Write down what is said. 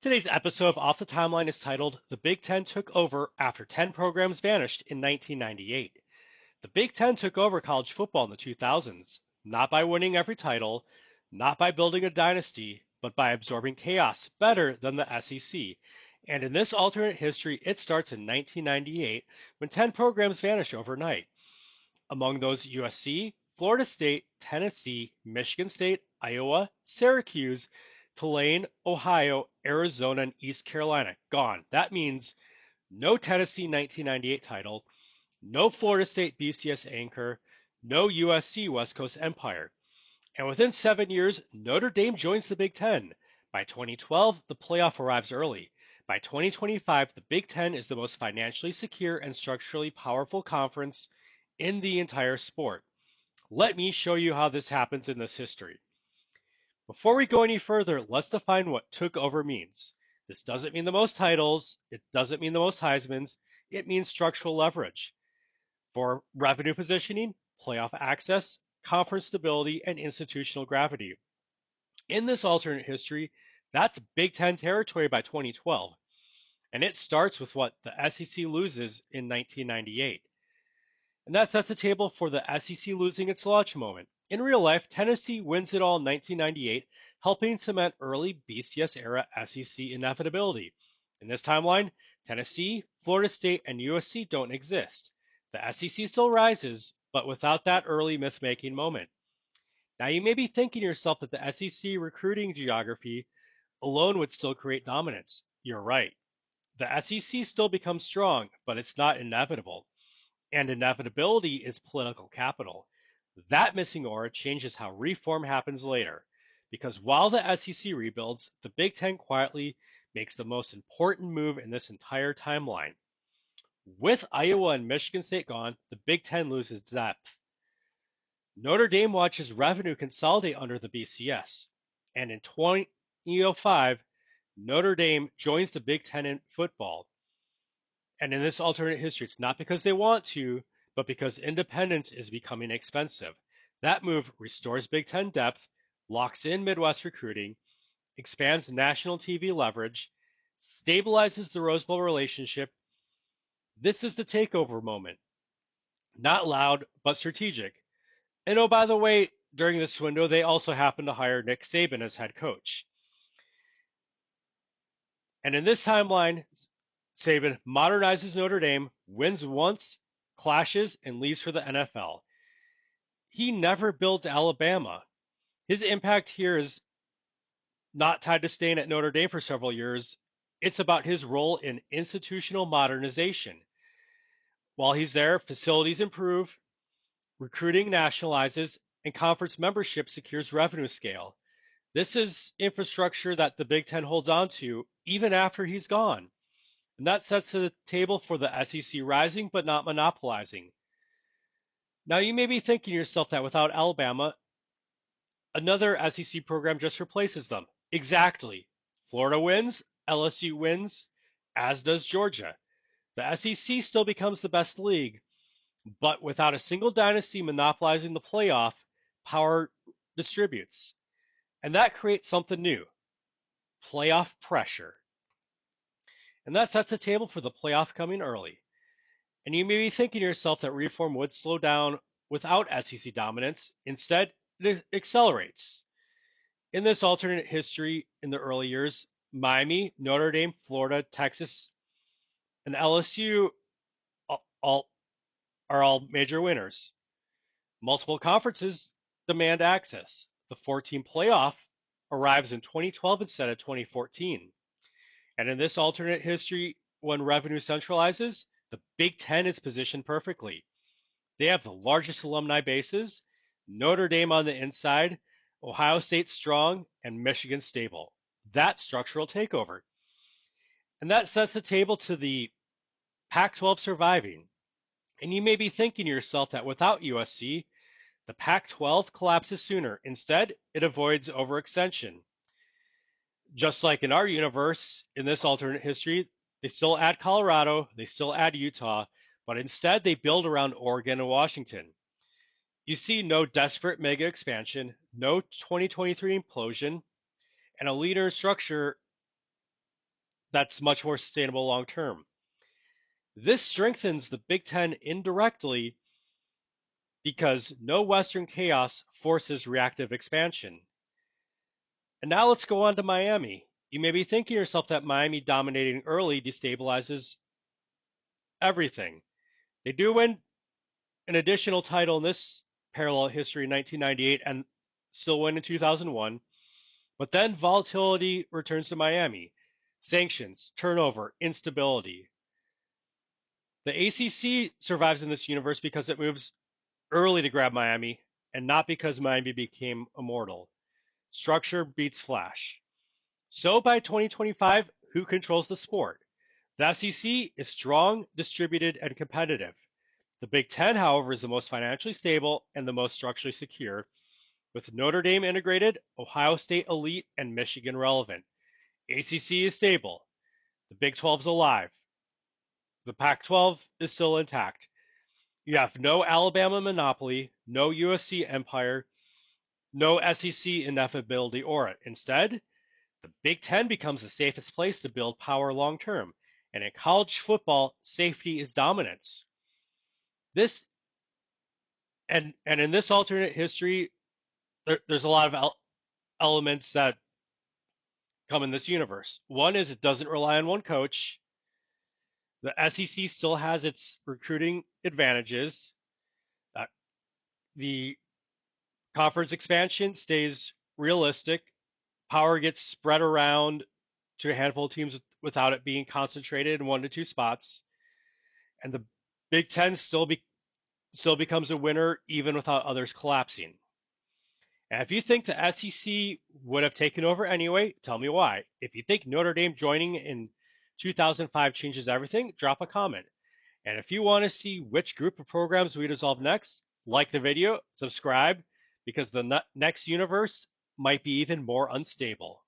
Today's episode of Off the Timeline is titled The Big Ten Took Over After 10 Programs Vanished in 1998. The Big Ten took over college football in the 2000s, not by winning every title, not by building a dynasty, but by absorbing chaos better than the SEC. And in this alternate history, it starts in 1998 when 10 programs vanish overnight. Among those, USC, Florida State, Tennessee, Michigan State, Iowa, Syracuse, Tulane, Ohio, Arizona, and East Carolina gone. That means no Tennessee 1998 title, no Florida State BCS anchor, no USC West Coast Empire. And within 7 years, Notre Dame joins the Big Ten. By 2012, the playoff arrives early. By 2025, the Big Ten is the most financially secure and structurally powerful conference in the entire sport. Let me show you how this happens in this history. Before we go any further, let's define what took over means. This doesn't mean the most titles, it doesn't mean the most Heismans, it means structural leverage for revenue positioning, playoff access, conference stability, and institutional gravity. In this alternate history, that's Big Ten territory by 2012, and it starts with what the SEC loses in 1998. And that sets the table for the SEC losing its launch moment. In real life, Tennessee wins it all in 1998, helping cement early BCS era SEC inevitability. In this timeline, Tennessee, Florida State, and USC don't exist. The SEC still rises, but without that early myth-making moment. Now you may be thinking to yourself that the SEC recruiting geography alone would still create dominance. You're right. The SEC still becomes strong, but it's not inevitable. And inevitability is political capital. That missing aura changes how reform happens later. Because while the SEC rebuilds, the Big Ten quietly makes the most important move in this entire timeline. With Iowa and Michigan State gone, the Big Ten loses depth. Notre Dame watches revenue consolidate under the BCS. And in 2005, Notre Dame joins the Big Ten in football. And in this alternate history, it's not because they want to, but because independence is becoming expensive. That move restores Big Ten depth, locks in Midwest recruiting, expands national TV leverage, stabilizes the Rose Bowl relationship. This is the takeover moment. Not loud, but strategic. And oh, by the way, during this window, they also happen to hire Nick Saban as head coach. And in this timeline, Saban modernizes Notre Dame, wins once, clashes, and leaves for the NFL. He never built Alabama. His impact here is not tied to staying at Notre Dame for several years. It's about his role in institutional modernization. While he's there, facilities improve, recruiting nationalizes, and conference membership secures revenue scale. This is infrastructure that the Big Ten holds on to even after he's gone. And that sets the table for the SEC rising but not monopolizing. Now, you may be thinking to yourself that without Alabama, another SEC program just replaces them. Exactly. Florida wins, LSU wins, as does Georgia. The SEC still becomes the best league, but without a single dynasty monopolizing the playoff, power distributes. And that creates something new, playoff pressure. And that sets the table for the playoff coming early. And you may be thinking to yourself that reform would slow down without SEC dominance. Instead, it accelerates. In this alternate history in the early years, Miami, Notre Dame, Florida, Texas, and LSU all, are all major winners. Multiple conferences demand access. The 14 playoff arrives in 2012 instead of 2014. And in this alternate history, when revenue centralizes, the Big Ten is positioned perfectly. They have the largest alumni bases, Notre Dame on the inside, Ohio State strong, and Michigan stable. That's structural takeover. And that sets the table to the Pac-12 surviving. And you may be thinking to yourself that without USC, the Pac-12 collapses sooner. Instead, it avoids overextension. Just like in our universe, in this alternate history, they still add Colorado, they still add Utah, but instead they build around Oregon and Washington. You see no desperate mega expansion, no 2023 implosion, and a leaner structure that's much more sustainable long term. This strengthens the Big Ten indirectly because no Western chaos forces reactive expansion. And now let's go on to Miami. You may be thinking to yourself that Miami dominating early destabilizes everything. They do win an additional title in this parallel history in 1998 and still win in 2001. But then volatility returns to Miami. Sanctions, turnover, instability. The ACC survives in this universe because it moves early to grab Miami and not because Miami became immortal. Structure beats flash. So by 2025, who controls the sport? The SEC is strong, distributed, and competitive. The Big Ten, however, is the most financially stable and the most structurally secure, with Notre Dame integrated, Ohio State elite, and Michigan relevant. ACC is stable. The Big 12 is alive. The Pac 12 is still intact. You have no Alabama monopoly, no USC empire, no SEC ineffability aura. Instead, the Big Ten becomes the safest place to build power long term. And in college football, safety is dominance. This and in this alternate history, there's a lot of elements that come in this universe. One is it doesn't rely on one coach. The SEC still has its recruiting advantages. Uh, the conference expansion stays realistic. Power gets spread around to a handful of teams without it being concentrated in 1 to 2 spots. And the Big Ten still becomes a winner even without others collapsing. And if you think the SEC would have taken over anyway, tell me why. If you think Notre Dame joining in 2005 changes everything, drop a comment. And if you want to see which group of programs we dissolve next, like the video, subscribe, because the next universe might be even more unstable.